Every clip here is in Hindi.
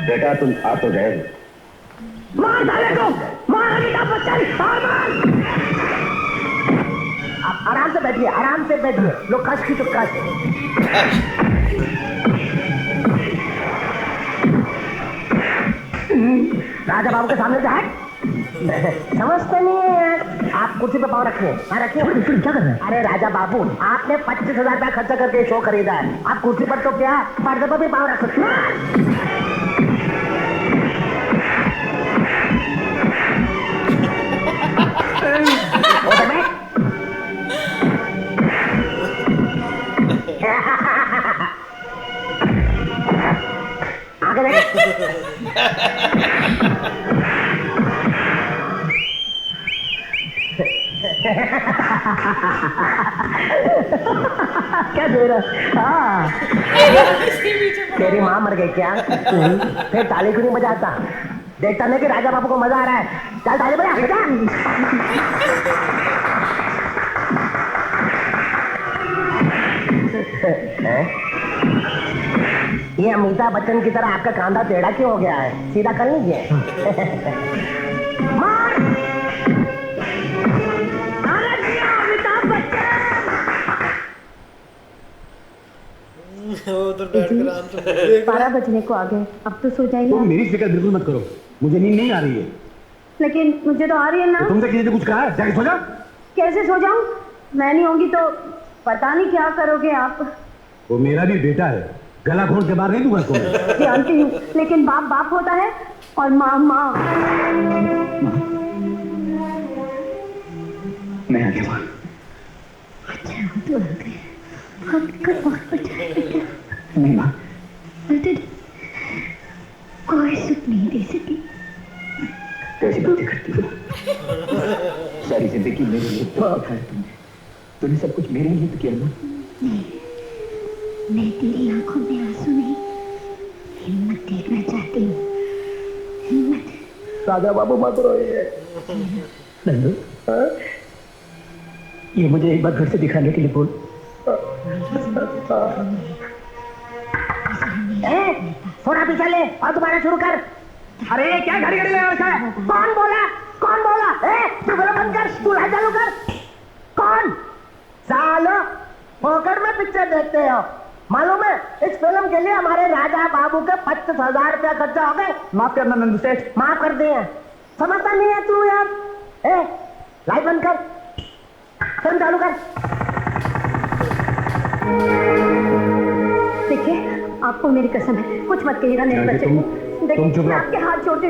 बेटा तुम आ तो गए। मार डाले को, मार अमिताभ बच्चन, मार मार। आप आराम से बैठिए, आराम से बैठिए। लोग कश की तो कश। राजा बाबू के सामने जाए समझते नहीं है यार। आप कुर्सी पे पाँव रखिए। हाँ रखिए। क्या कर रहे हैं? अरे राजा बाबू, आपने 25,000 रुपया खर्चा करके शो खरीदा है। आप कुर्सी पर तो क्या पर्दे पर भी पाँव रख सकते हैं। आगे देख। क्या दे रहा? हाँ तेरी माँ मर गई क्या? फिर ताली क्यों नहीं बजाता? देखता नहीं कि राजा बाबू को मजा आ रहा है। चल ताली बजा बेटा। ये अमिताभ बच्चन की तरह आपका कांधा टेढ़ा क्यों हो गया है? सीधा कर लीजिए। मार! अमिताभ बच्चन! वो तो डर कर आराम से 12 बजने को आ गए, अब तो सो जाइए। तुम मेरी फिक्र बिल्कुल मत करो, मुझे नींद नहीं आ रही है। लेकिन मुझे तो आ रही है ना। तो तुमसे किसी ने कुछ कहा है? जाके सो जाओ। कैसे सो जाऊं? मैं नहीं होंगी तो पता नहीं क्या करोगे आप। वो मेरा भी बेटा है, गला घोंट के बाहर नहीं दूंगा तुम्हें। जानती हूँ, लेकिन बाप बाप होता है और माँ माँ। मैं आ गया। अच्छा तो आ गए। आपका बहुत बचा है बेटा। नहीं माँ, कोई सुख नहीं दे सकी। कैसी बातें करती हो? सारी जिंदगी मेरे लिए बहुत है। तुमने सब कुछ मेरे लिए तो किया ना। नहीं, मैं तेरी आंखों में आंसू नहीं, हिम्मत देखना चाहती हूँ। हिम्मत। राजा बाबू मत रोइए। नंदू, ये मुझे एक बार घर से दिखाने के लिए बोल। थोड़ा पीछे ले और दोबारा शुरू कर। अरे क्या घड़ी घड़ी लगा रखा है? कौन बोला? कौन बोला? तू बोला बंद कर, तू लाइट चालू कर। कौन? सालो पॉकेट में पिक्चर देखते हो। मालूम है इस फिल्म के लिए हमारे राजा बाबू के 25,000 रुपया खर्चा हो गए। माफ करना नंदू सेठ। माफ कर दिए। समझता नहीं है तू यार। लाइट बंद कर, फिल्म चालू कर। देखिए, आपको मेरी कसम है, कुछ मत कहिएगा मेरे बच्चे को। देखिए, आपके हाथ छोड़ते।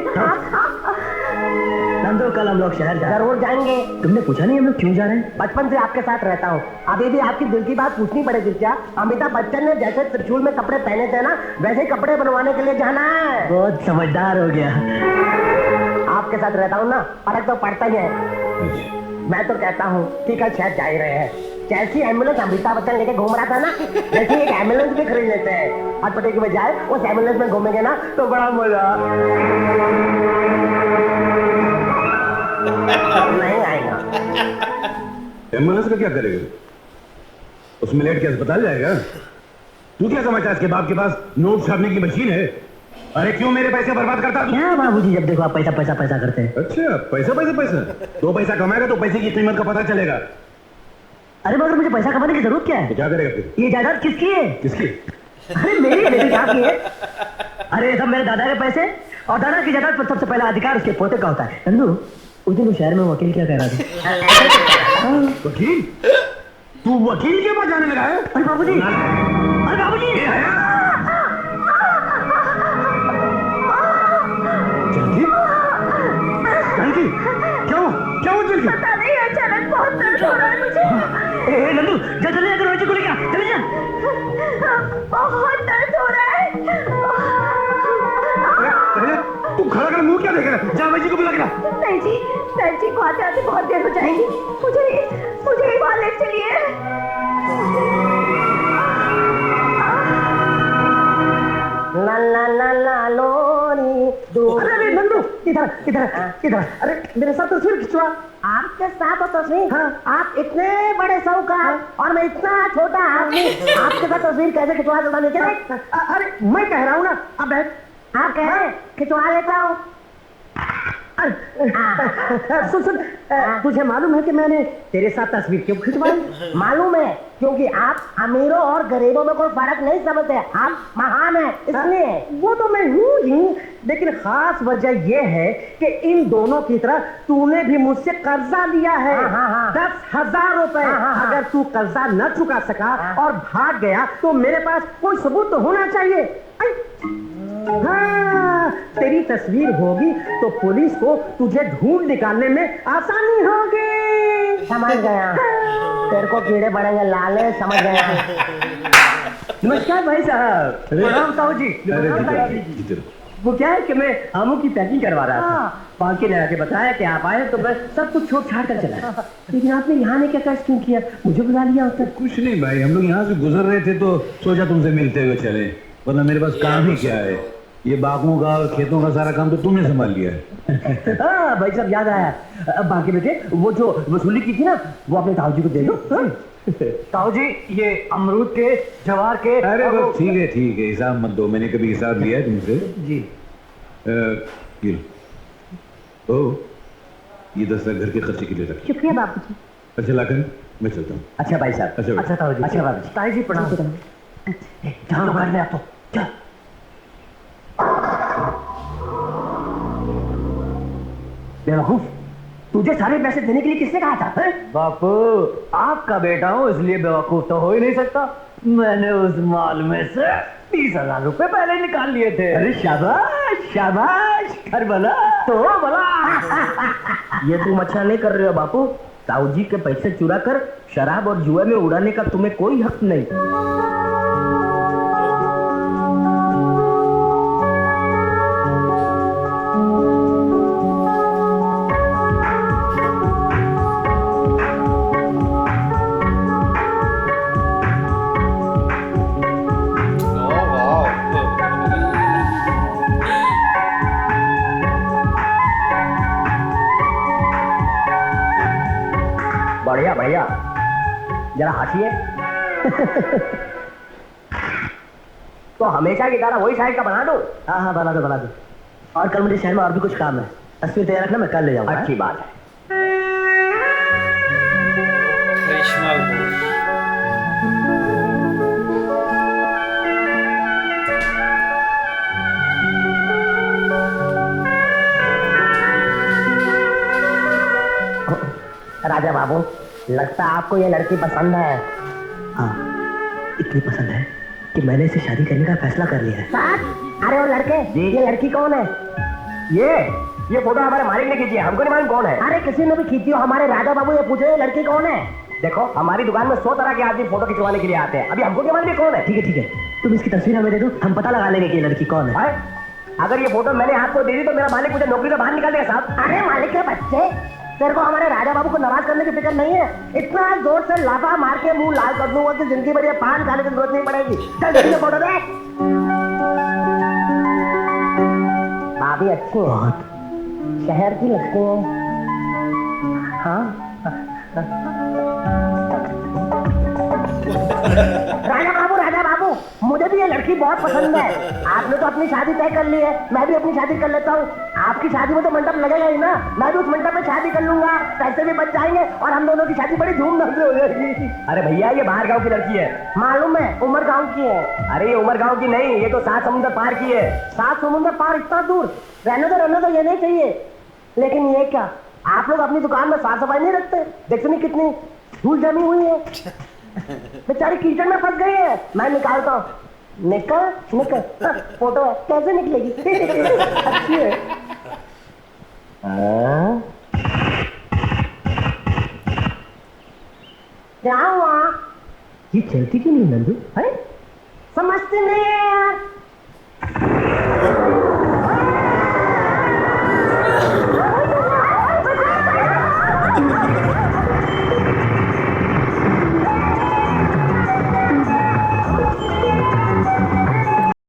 नंदू कल हम लोग शहर जरूर जाएंगे। तुमने पूछा नहीं हम लोग क्यों जा रहे हैं? बचपन से आपके साथ रहता हूँ, अभी भी आपकी दिल की बात पूछनी पड़ेगी क्या? अमिताभ बच्चन ने जैसे त्रिशूल में कपड़े पहने थे ना, वैसे ही कपड़े बनवाने के लिए जाना है। बहुत समझदार हो गया। आपके साथ रहता हूँ ना, फर्क तो पड़ता ही है। मैं तो कहता हूँ कि कल शहर जा ही रहे हैं। जैसी एम्बुलेंस अमिताभ बच्चन लेके घूम रहा था ना, वैसे एक एम्बुलेंस भी खरीद लेते हैं। अटपटे की बजाय उस एम्बुलेंस में घूमेंगे ना तो बड़ा मजा। नहीं आएगा। एम्बुलेंस का क्या करेगा? उसमें लेट के अस्पताल जाएगा? तू क्या समझता है इसके बाप के पास नोट छापने की मशीन है? अरे क्यों मेरे पैसे बर्बाद करता? क्या बाबूजी, जब देखो आप पैसा पैसा पैसा करते हैं। अच्छा पैसा पैसा पैसा, दो पैसा कमाएगा तो पैसे की कीमत का पता चलेगा। अरे मगर मुझे पैसा कमाने की जरूरत क्या है? तो क्या करेगा फिर? ये जायदाद किसकी है? किसकी? अरे मेरी मेरी आपकी है। अरे सब मेरे दादा के पैसे, और दादा की जायदाद पर सबसे पहला अधिकार उसके पोते का होता है। नंदू, उस दिन शहर में वकील क्या कह रहा था? वकील? तू वकील के पास जाने लगा है? अरे बाबूजी, अरे बाबूजी, जल्दी क्या हुआ? क्या हुआ जल्दी? पता नहीं, अचानक बहुत दर्द हो रहा है मुझे। नंदू जल्दी अगर वैसे को लेकर चले जा। बहुत दर्द हो रहा है। तू खड़ा कर मुंह क्या देख रहा है? जा वैसे को बुला के ला। नहीं जी, सर जी को आते आते बहुत देर हो जाएगी। मुझे ही वहां ले चलिए। ला ला ला ला लोरी दो। अरे नंदू इधर इधर इधर। अरे मेरे साथ तस्वीर खिंचवा। आपके साथ तो तस्वीर? हाँ। आप इतने बड़े साहूकार और मैं इतना छोटा आदमी, आपके साथ तस्वीर कैसे खिंचवा सकता? अरे मैं कह रहा हूँ ना, अब बैठ आप कह रहे हैं खिंचवा लेता हूँ। सुन सुन, तुझे मालूम है कि मैंने तेरे साथ तस्वीर क्यों खिंचवाई? मालूम है, क्योंकि आप अमीरों और गरीबों में कोई फर्क नहीं समझते, आप महान हैं इसलिए। वो तो मैं हूँ ही, लेकिन खास वजह यह है कि इन दोनों की तरह तूने भी मुझसे कर्जा लिया है। 10,000 रुपए। अगर तू कर्जा न चुका सका और भाग गया तो मेरे पास कोई सबूत तो होना चाहिए। हाँ, तेरी तस्वीर होगी तो पुलिस को तुझे ढूंढ निकालने में आसानी होगी। समझ गया, तेरे को कीड़े पड़ेंगे लाले, समझ गया। नमस्कार भाई साहब। प्रणाम ताऊ जी। वो क्या है कि मैं आमों की पैकिंग करवा रहा था, बाकी ने आके बताया कि आप आए तो मैं सब कुछ छोड़ छाड़ कर चला। लेकिन आपने यहाँ ने क्या कष्ट क्यों किया, मुझे बुला लिया होता? कुछ नहीं भाई, हम लोग यहाँ से गुजर रहे थे तो सोचा तुमसे मिलते हुए चले, वरना मेरे पास काम ही क्या है। ये बागों का और खेतों का सारा काम तो तुमने संभाल लिया है। हाँ भाई साहब, याद आया। बाकी बेटे, वो जो वसूली की थी ना, वो अपने ताऊ जी को दे दो। ताऊ जी, ये अमरूद के, जवार के। अरे वो ठीक है हिसाब मत दो, मैंने कभी हिसाब लिया है तुमसे? जी। ओ, ये 10 लाख घर के खर्चे के लिए रख। शुक्रिया बाबूजी। अच्छा लाखन, मैं चलता हूँ। अच्छा भाई साहब। अच्छा ताऊ जी। अच्छा बाबूजी। ताऊ जी प्रणाम। चलो घर में, आप तो चल। बेवकूफ, तुझे सारे पैसे देने के लिए किसने कहा था? बापू, आपका बेटा हूँ इसलिए बेवकूफ तो हो ही नहीं सकता। मैंने उस माल में से 30,000 रुपए पहले निकाल लिए थे। अरे शाबाश शाबाश, कर भला तो भला। ये तुम अच्छा नहीं कर रहे हो बापू। ताऊ जी के पैसे चुरा कर शराब और जुए में उड़ाने का तुम्हें कोई हक नहीं। बढ़िया बढ़िया, जरा हंसिए। तो हमेशा की तरह वही साइज का बना दो। हाँ बना दो। और कल मुझे शहर में और भी कुछ काम है, तस्वीर तैयार रखना, मैं कल ले जाऊंगा। अच्छी बात है। करिश्मा कपूर। राजा बाबू, लगता है आपको ये लड़की पसंद है। हाँ, इतनी पसंद है कि मैंने इसे शादी करने का फैसला कर लिया है। अरे वो लड़के, ये लड़की कौन है? ये फोटो हमारे मालिक ने खींची है, हमको नहीं मालूम कौन है। अरे किसी ने भी खींची हो, हमारे राजा बाबू ये पूछे ये लड़की कौन है। देखो, हमारी दुकान में 100 तरह के आदमी फोटो खिंचवाने के लिए आते हैं, अभी हमको क्या मालूम कौन है। ठीक है, तुम इसकी तस्वीर हमें दे दो, हम पता लगा लेंगे कि ये लड़की कौन है। अगर ये फोटो मैंने आपको दे दी तो मेरा मालिक मुझे नौकरी से बाहर निकाल देगा साहब। अरे मालिक के बच्चे, तेरे को हमारे राजा बाबू को नाराज करने की फिक्र नहीं है। इतना जोर से लाफा मार के मुंह लाल कर दूंगा कि जिंदगी भर ये पान खाने की जरूरत नहीं पड़ेगी। चल जल्दी से फोटो दे। भाभी अच्छी है, शहर की लगती है। हाँ राजा बाबू, मुझे भी ये लड़की बहुत पसंद है। आपने तो अपनी शादी तय कर ली है, मैं भी अपनी शादी कर लेता हूँ। आपकी शादी में तो मंडप लगेगा ही ना, मैं भी उस मंडप में शादी कर लूंगा, पैसे भी बच जाएंगे और हम दोनों की शादी बड़ी धूमधाम से हो जाएगी। अरे भैया, ये बाहर गांव की लड़की है। मालूम है, उमर गांव की है। अरे ये उमर गांव की नहीं, ये तो 7 समुद्र पार की है। 7 समुद्र पार, इतना दूर? रहने दो, ये नहीं चाहिए। लेकिन ये क्या, आप लोग अपनी दुकान में साफ सफाई नहीं रखते? देखते नहीं कितनी धूल जमी हुई है, बेचारी कीचड़ में फंस गई है। मैं निकालता हूँ। निकल। फोटो है, कैसे निकलेगी? अच्छी है। क्या हुआ? ये चलती क्यों नहीं नंदू? है